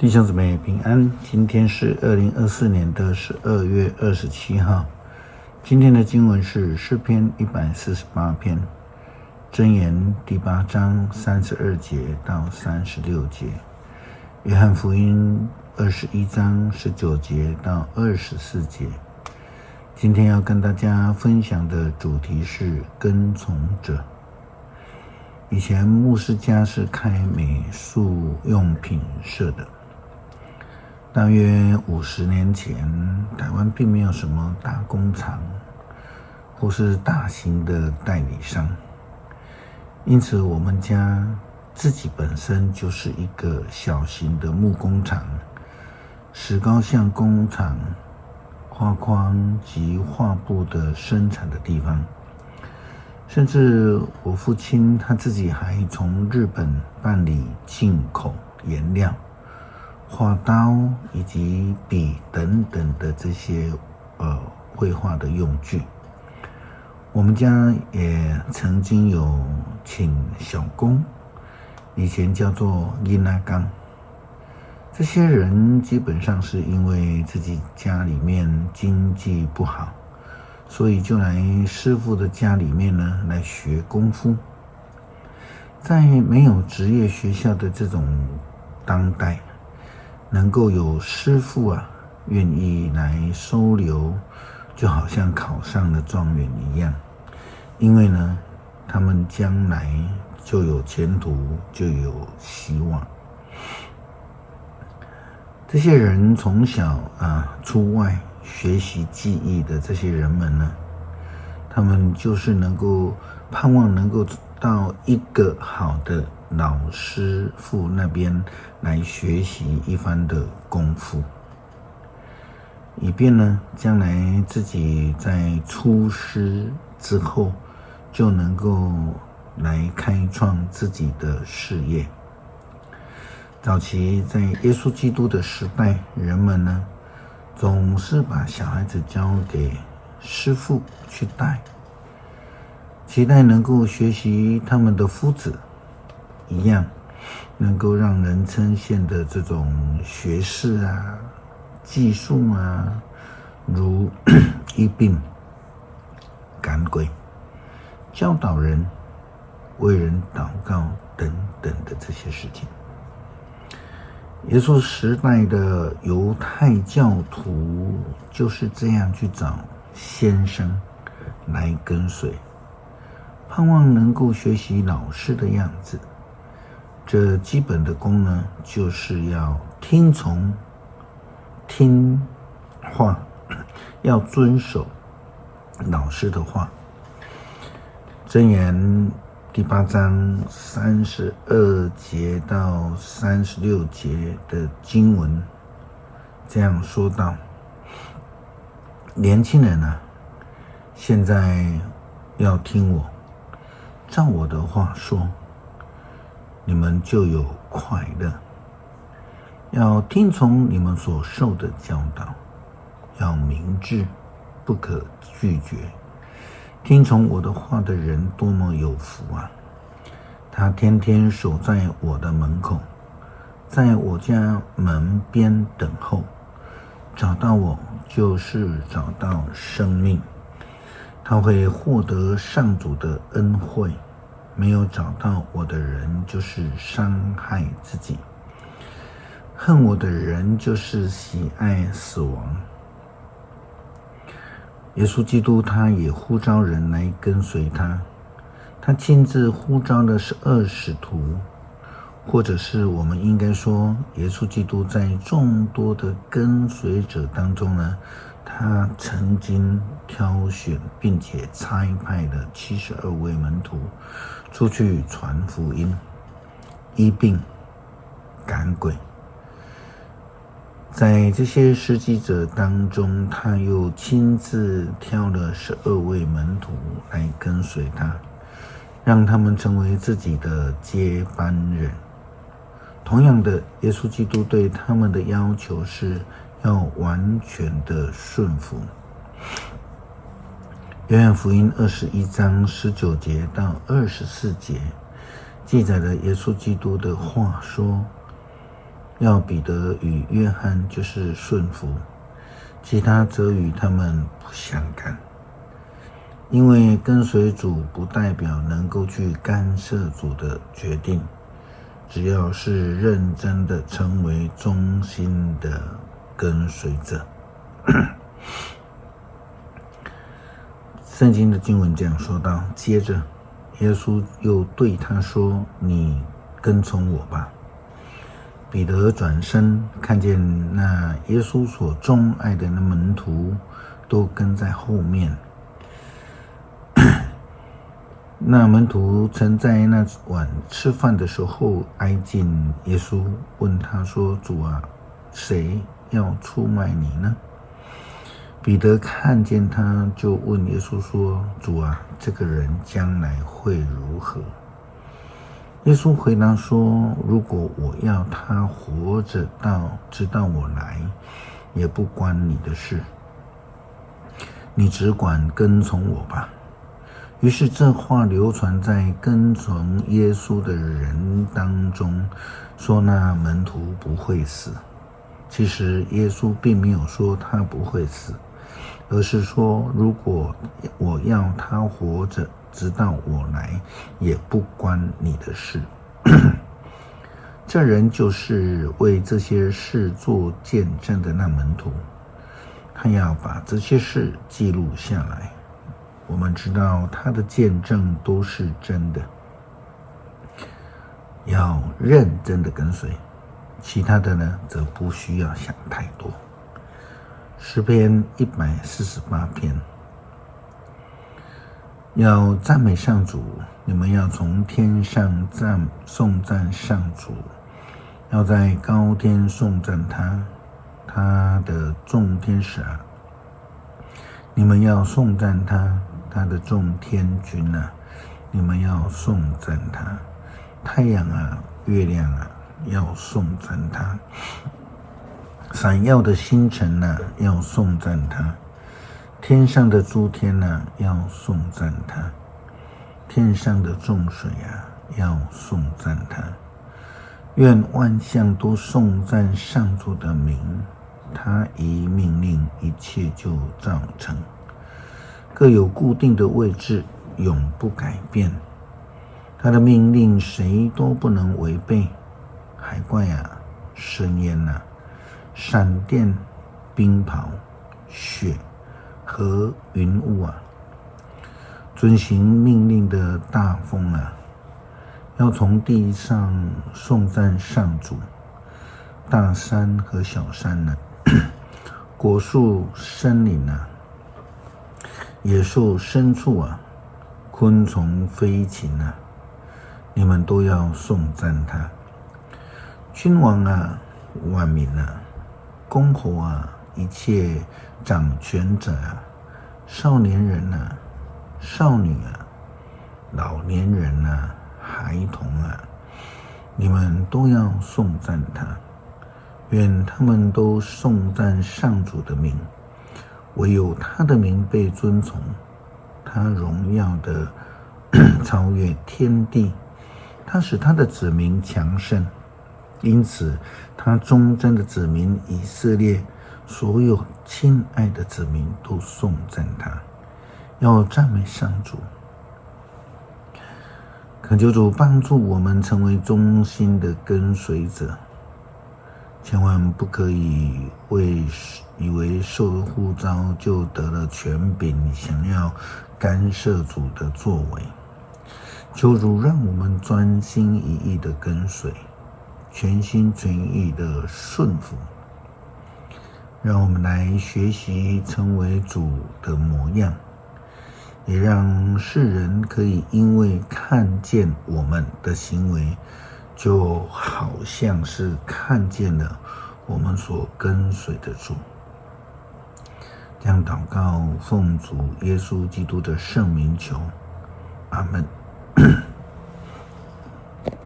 弟兄姊妹平安，今天是2024年12月27号。今天的经文是诗篇148篇，箴言第8章32节到36节，约翰福音21章19节到24节。今天要跟大家分享的主题是跟从者。以前牧师家是开美术用品社的，大约50年前，台湾并没有什么大工厂或是大型的代理商，因此我们家自己本身就是一个小型的木工厂、石膏像工厂、画框及画布的生产的地方。甚至我父亲他自己还从日本办理进口颜料、画刀以及笔等等的这些绘画的用具。我们家也曾经有请小工，以前叫做囡仔工。这些人基本上是因为自己家里面经济不好，所以就来师傅的家里面呢来学功夫。在没有职业学校的这种当代，能够有师傅愿意来收留，就好像考上了状元一样，因为呢他们将来就有前途，就有希望。这些人从小出外学习技艺的这些人们呢，他们就是盼望能够到一个好的老师傅那边来学习一番的功夫，以便呢将来自己在出师之后就能够来开创自己的事业。早期在耶稣基督的时代，人们呢总是把小孩子交给师傅去带，期待能够学习他们的夫子一样，能够让人称羡的这种学识技术如医病、赶鬼、教导人、为人祷告等等的这些事情。耶稣时代的犹太教徒就是这样去找先生来跟随，盼望能够学习老师的样子。这基本的功呢，就是要听从、听话，要遵守老师的话。箴言第8章32节到36节的经文这样说道：年轻人现在要听我，照我的话说，你们就有快乐。要听从你们所受的教导，要明智，不可拒绝。听从我的话的人多么有福他天天守在我的门口，在我家门边等候，找到我就是找到生命。他会获得上主的恩惠，没有找到我的人就是伤害自己，恨我的人就是喜爱死亡。耶稣基督他也呼召人来跟随他，他亲自呼召的12使徒，或者是我们应该说，耶稣基督在众多的跟随者当中呢，他曾经挑选并且差派了72位门徒出去传福音、医病、赶鬼。在这些施祭者当中，他又亲自挑了12位门徒来跟随他，让他们成为自己的接班人。同样的，耶稣基督对他们的要求是要完全的顺服。约翰福音21章19节到24节记载了耶稣基督的话说：要彼得与约翰就是顺服，其他则与他们不相干。因为跟随主不代表能够去干涉主的决定，只要是认真的成为忠心的跟随者。圣经的经文这样说道，接着耶稣又对他说，你跟从我吧。彼得转身看见那耶稣所钟爱的那门徒都跟在后面。那门徒曾在那晚吃饭的时候挨近耶稣，问他说，主啊，谁要出卖你呢？彼得看见他，就问耶稣说，主啊，这个人将来会如何？耶稣回答说，如果我要他活着直到我来，也不关你的事，你只管跟从我吧。于是这话流传在跟从耶稣的人当中，说那门徒不会死。其实耶稣并没有说他不会死，而是说，如果我要他活着直到我来，也不关你的事。这人就是为这些事做见证的那门徒，他要把这些事记录下来。我们知道他的见证都是真的，要认真的跟随，其他的呢，则不需要想太多。诗篇148篇，要赞美上主，你们要从天上颂赞上主，要在高天颂赞他，他的众天使啊，你们要颂赞他，他的众天军啊，你们要颂赞他，太阳啊，月亮啊，要颂赞他，闪耀的星辰啊，要颂赞他，天上的诸天啊，要颂赞他，天上的众水啊，要颂赞他。愿万象都颂赞上主的名，他一命令，一切就造成。各有固定的位置，永不改变。他的命令谁都不能违背。海怪啊，深渊啊，闪电、冰雹、雪和云雾啊，遵行命令的大风啊，要从地上颂赞上主。大山和小山啊，果树、森林啊，野兽、牲畜啊，昆虫、飞禽啊，你们都要颂赞他。君王啊，万民啊，公侯啊，一切掌权者啊，少年人啊，少女啊，老年人啊，孩童啊，你们都要颂赞他。愿他们都颂赞上主的名，唯有他的名被尊崇，他荣耀的超越天地，他使他的子民强盛，因此他忠贞的子民以色列，所有亲爱的子民都颂赞他，要赞美上主。恳求主帮助我们成为忠心的跟随者，千万不可以以为受了呼召就得了权柄，想要干涉主的作为。求主让我们专心一意的跟随，全心全意的顺服，让我们来学习成为主的模样，也让世人可以因为看见我们的行为，就好像是看见了我们所跟随的主。这样祷告，奉主耶稣基督的圣名求，阿们。